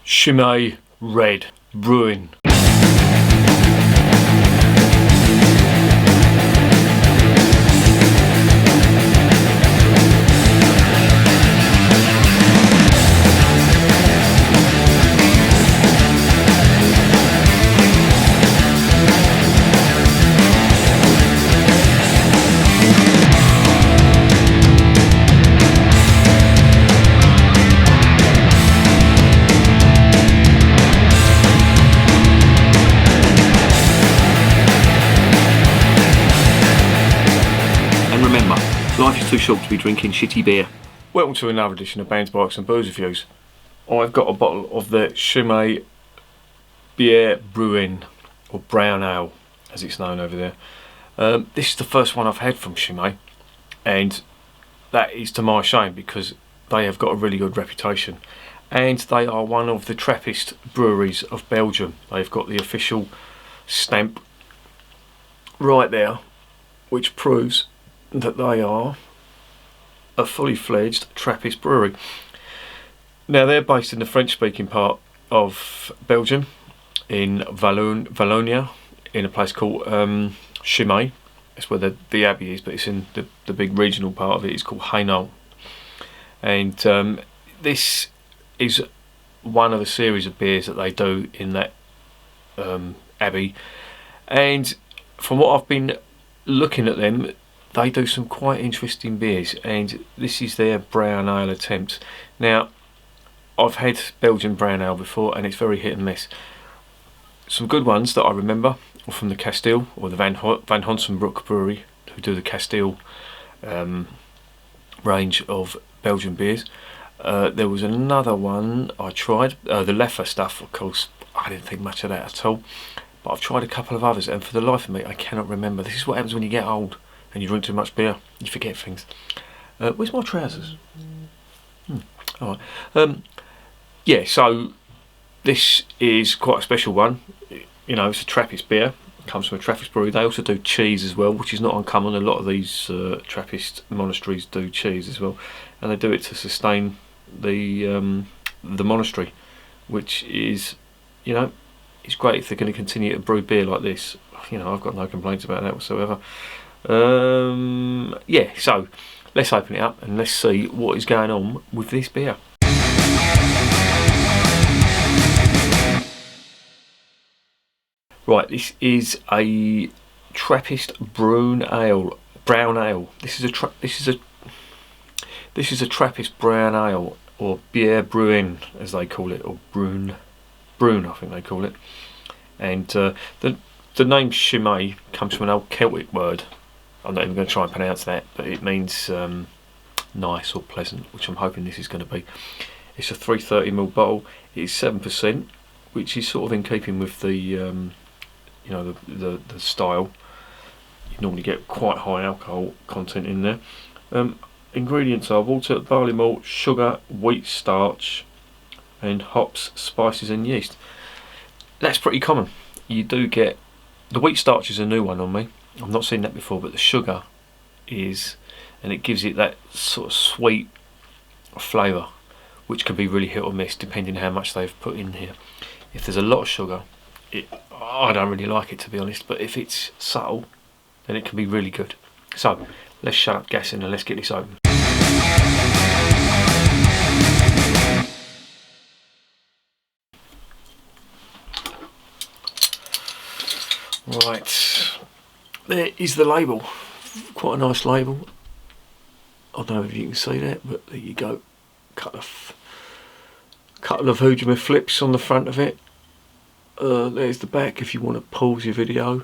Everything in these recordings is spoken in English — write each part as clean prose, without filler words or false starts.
Chimay Red Brewing. Life is too short to be drinking shitty beer. Welcome to another edition of Bands, Bikes and Booze Reviews. I've got a bottle of the Chimay Red Dubbel, or brown ale as it's known over there. This is the first one I've had from Chimay, and that is to my shame because they have got a really good reputation and they are one of the Trappist breweries of Belgium. They've got the official stamp right there which proves that they are a fully fledged Trappist brewery. Now they're based in the French speaking part of Belgium, in Wallonia, in a place called Chimay. That's where the Abbey is, but it's in the big regional part of it. It's called Hainault. And this is one of the series of beers that they do in that Abbey. And from what I've been looking at them, they do some quite interesting beers, and this is their brown ale attempt. Now, I've had Belgian brown ale before, and it's very hit and miss. Some good ones that I remember are from the Castile, or the Van Honsenbroek Brewery, who do the Castile range of Belgian beers. There was another one I tried, the Leffe stuff, of course. I didn't think much of that at all, but I've tried a couple of others, and for the life of me, I cannot remember. This is what happens when you get old and you drink too much beer, you forget things. Where's my trousers? Alright. Yeah, so this is quite a special one. You know, it's a Trappist beer. It comes from a Trappist brewery. They also do cheese as well, which is not uncommon. A lot of these Trappist monasteries do cheese as well, and they do it to sustain the monastery, which is, you know, it's great if they're going to continue to brew beer like this. You know, I've got no complaints about that whatsoever. Yeah, so let's open it up and let's see what is going on with this beer. Right, this is a Trappist brown ale. This is a Trappist brown ale, or bière brewing as they call it, or brune I think they call it. And the name Chimay comes from an old Celtic word. I'm not even going to try and pronounce that, but it means nice or pleasant, which I'm hoping this is going to be. It's a 330ml bottle. It is 7%, which is sort of in keeping with the you know, the style. You normally get quite high alcohol content in there. Ingredients are water, barley malt, sugar, wheat starch, and hops, spices, and yeast. That's pretty common. You do get the wheat starch is a new one on me. I've not seen that before, but the sugar is, and it gives it that sort of sweet flavour, which can be really hit or miss depending how much they've put in here. If there's a lot of sugar, I don't really like it, to be honest, but if it's subtle, then it can be really good. So let's shut up gassing and let's get this open. Right, there is the label. Quite a nice label. I don't know if you can see that, but there you go. Couple of Hujima flips on the front of it. There's the back if you want to pause your video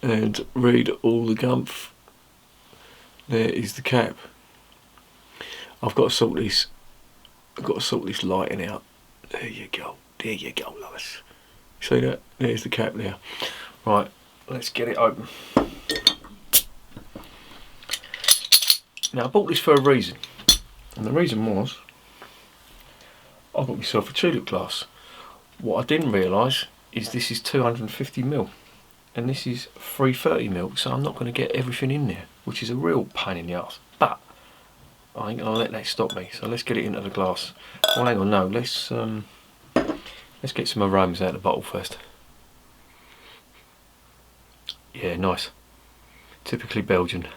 and read all the gumph. There is the cap. I've got to sort this. I've got to sort this lighting out. There you go. There you go, Lois. See that? There's the cap there. Right, let's get it open. Now I bought this for a reason, and the reason was I got myself a tulip glass. What I didn't realise is this is 250ml and this is 330ml, so I'm not going to get everything in there, which is a real pain in the arse. But I ain't going to let that stop me, so let's get it into the glass. Well, hang on, no, let's Let's get some aromas out of the bottle first. Yeah, nice. Typically Belgian.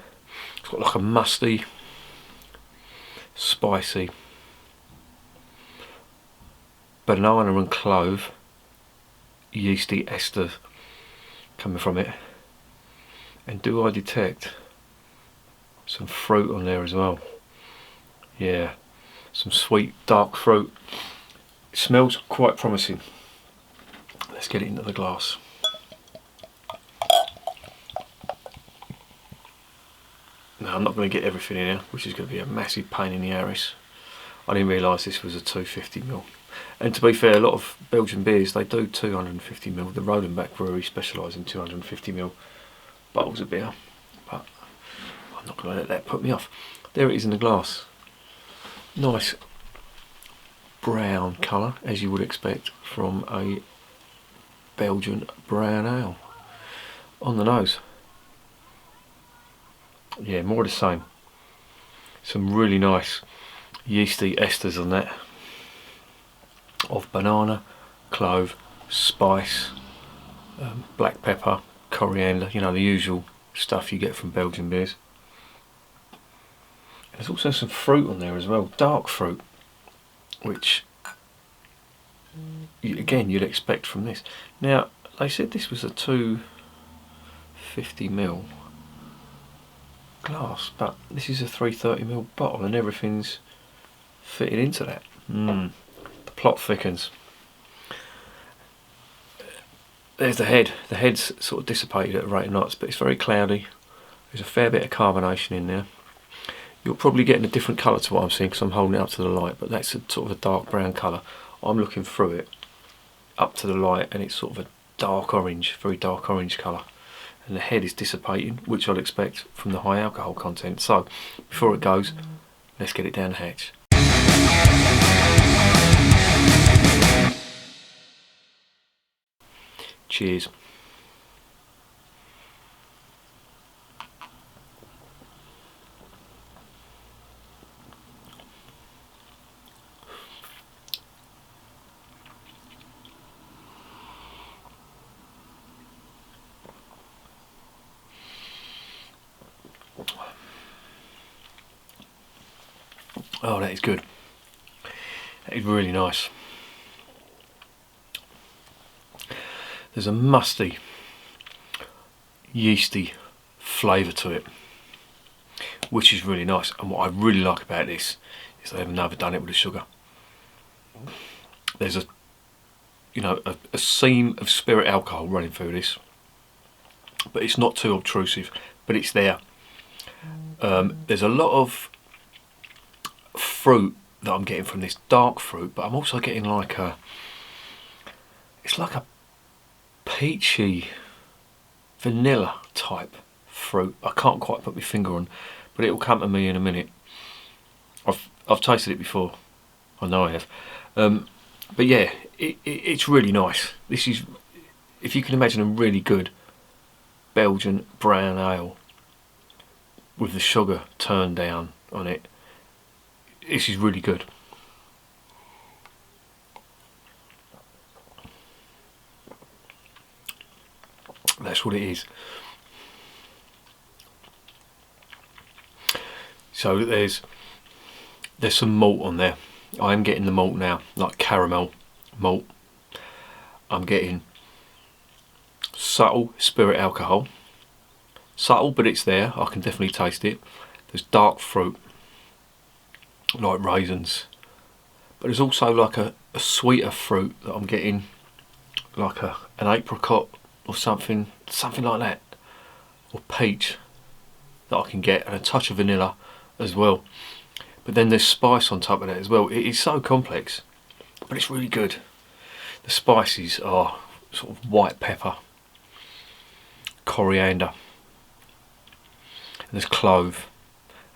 It's got like a musty, spicy, banana and clove, yeasty ester coming from it. And do I detect some fruit on there as well? Yeah, some sweet dark fruit. It smells quite promising. Let's get it into the glass. Now I'm not going to get everything in here, which is going to be a massive pain in the arse. I didn't realise this was a 250ml. And to be fair, a lot of Belgian beers, they do 250ml. The Rodenbach Brewery specialise in 250ml bottles of beer. But I'm not going to let that put me off. There it is in the glass. Nice brown colour, as you would expect from a Belgian brown ale. On the nose. Yeah, more of the same. Some really nice yeasty esters on that of banana, clove, spice, black pepper, coriander, you know, the usual stuff you get from Belgian beers. There's also some fruit on there as well, dark fruit, which again you'd expect from this. Now they said this was a 250ml glass, but this is a 330ml bottle and everything's fitted into that. The plot thickens. There's the head. The head's sort of dissipated at a rate of knots, but it's very cloudy. There's a fair bit of carbonation in there. You're probably getting a different colour to what I'm seeing because I'm holding it up to the light, but that's a sort of a dark brown colour. I'm looking through it up to the light and it's sort of a dark orange, very dark orange colour. And the head is dissipating, which I'd expect from the high alcohol content. So before it goes, let's get it down the hatch. Cheers. Oh, that is good. That is really nice. There's a musty, yeasty flavour to it, which is really nice. And what I really like about this is they haven't overdone it with the sugar. There's a seam of spirit alcohol running through this, but it's not too obtrusive, but it's there. There's a lot of fruit that I'm getting from this, dark fruit, but I'm also getting like it's like a peachy vanilla type fruit. I can't quite put my finger on, but it will come to me in a minute. I've tasted it before, I know I have, but yeah, it's really nice. This is, if you can imagine, a really good Belgian brown ale with the sugar turned down on it. This is really good. That's what it is. So there's some malt on there. I'm getting the malt now, like caramel malt. I'm getting subtle spirit alcohol. Subtle, but it's there. I can definitely taste it. There's dark fruit, like raisins, but there's also like a sweeter fruit that I'm getting, like an apricot or something like that, or peach that I can get, and a touch of vanilla as well. But then there's spice on top of that as well. It is so complex, but it's really good. The spices are sort of white pepper, coriander, and there's clove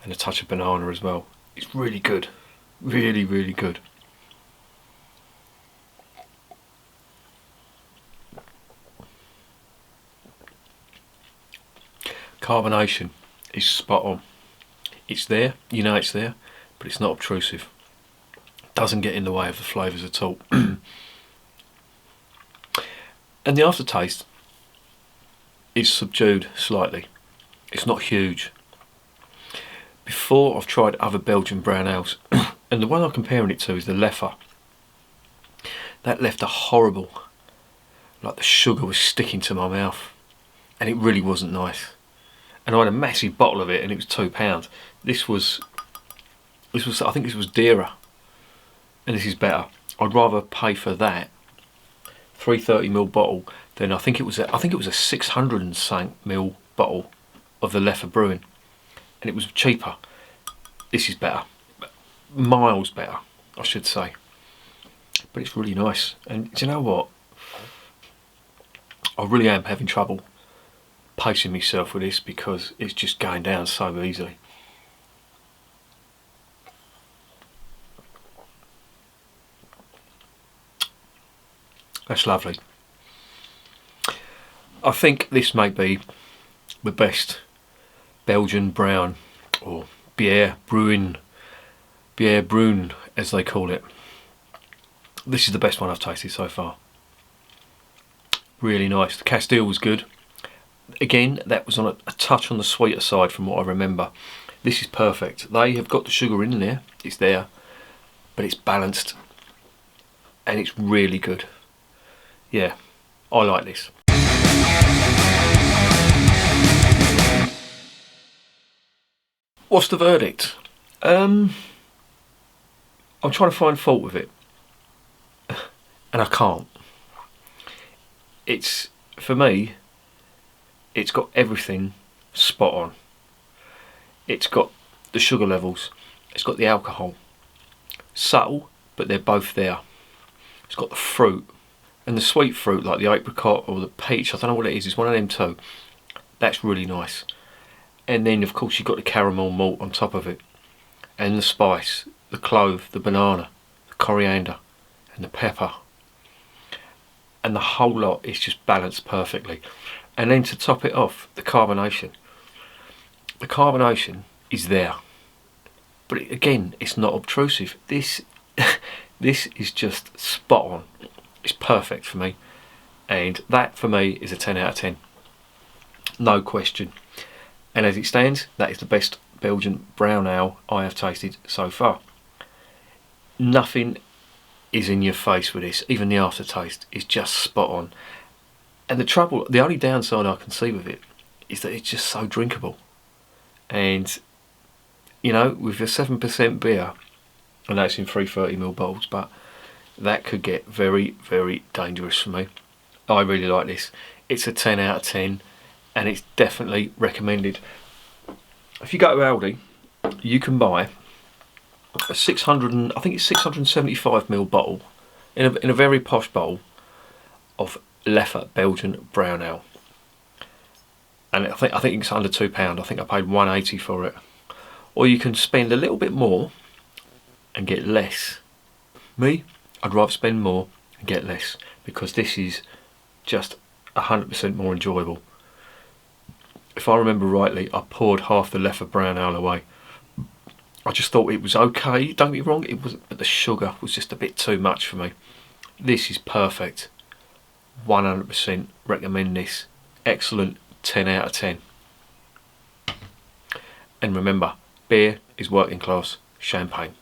and a touch of banana as well. It's really good, really, really good. Carbonation is spot on. It's there, you know it's there, but it's not obtrusive. Doesn't get in the way of the flavours at all. And the aftertaste is subdued slightly. It's not huge. Before, I've tried other Belgian brown ales, and the one I'm comparing it to is the Leffe. That left a horrible, like the sugar was sticking to my mouth, and it really wasn't nice. And I had a massive bottle of it, and it was £2. This was, I think this was dearer, and this is better. I'd rather pay for that 330ml bottle than I think it was a 600 and something ml bottle of the Leffe Brewing, and it was cheaper. This is better, miles better, I should say. But it's really nice, and do you know what? I really am having trouble pacing myself with this because it's just going down so easily. That's lovely. I think this may be the best Belgian brown, or bière brune as they call it. This is the best one I've tasted so far. Really nice. The Castile was good. Again, that was on a touch on the sweeter side from what I remember. This is perfect. They have got the sugar in there, it's there, but it's balanced and it's really good. Yeah, I like this. What's the verdict? I'm trying to find fault with it, and I can't. It's, for me, it's got everything spot on. It's got the sugar levels, it's got the alcohol. Subtle, but they're both there. It's got the fruit, and the sweet fruit like the apricot or the peach, I don't know what it is, it's one of them too. That's really nice. And then of course you've got the caramel malt on top of it, and the spice, the clove, the banana, the coriander and the pepper, and the whole lot is just balanced perfectly. And then to top it off, the carbonation is there, but again, it's not obtrusive. This this is just spot on. It's perfect for me, and that for me is a 10 out of 10, no question. And as it stands, that is the best Belgian brown ale I have tasted so far. Nothing is in your face with this. Even the aftertaste is just spot on. And the only downside I can see with it is that it's just so drinkable. And you know, with a 7% beer, I know it's in 330ml bottles, but that could get very, very dangerous for me. I really like this. It's a 10 out of 10, and it's definitely recommended. If you go to Aldi, you can buy a 675ml bottle in a very posh bowl of Leffe Belgian brown ale, and I think it's under £2. I think I paid £1.80 for it. Or you can spend a little bit more and get less. Me, I'd rather spend more and get less, because this is just 100% more enjoyable. If I remember rightly, I poured half the Leffe brown ale away. I just thought it was okay, don't get me wrong, it wasn't, but the sugar was just a bit too much for me. This is perfect. 100% recommend this. Excellent, 10 out of 10. And remember, beer is working class champagne.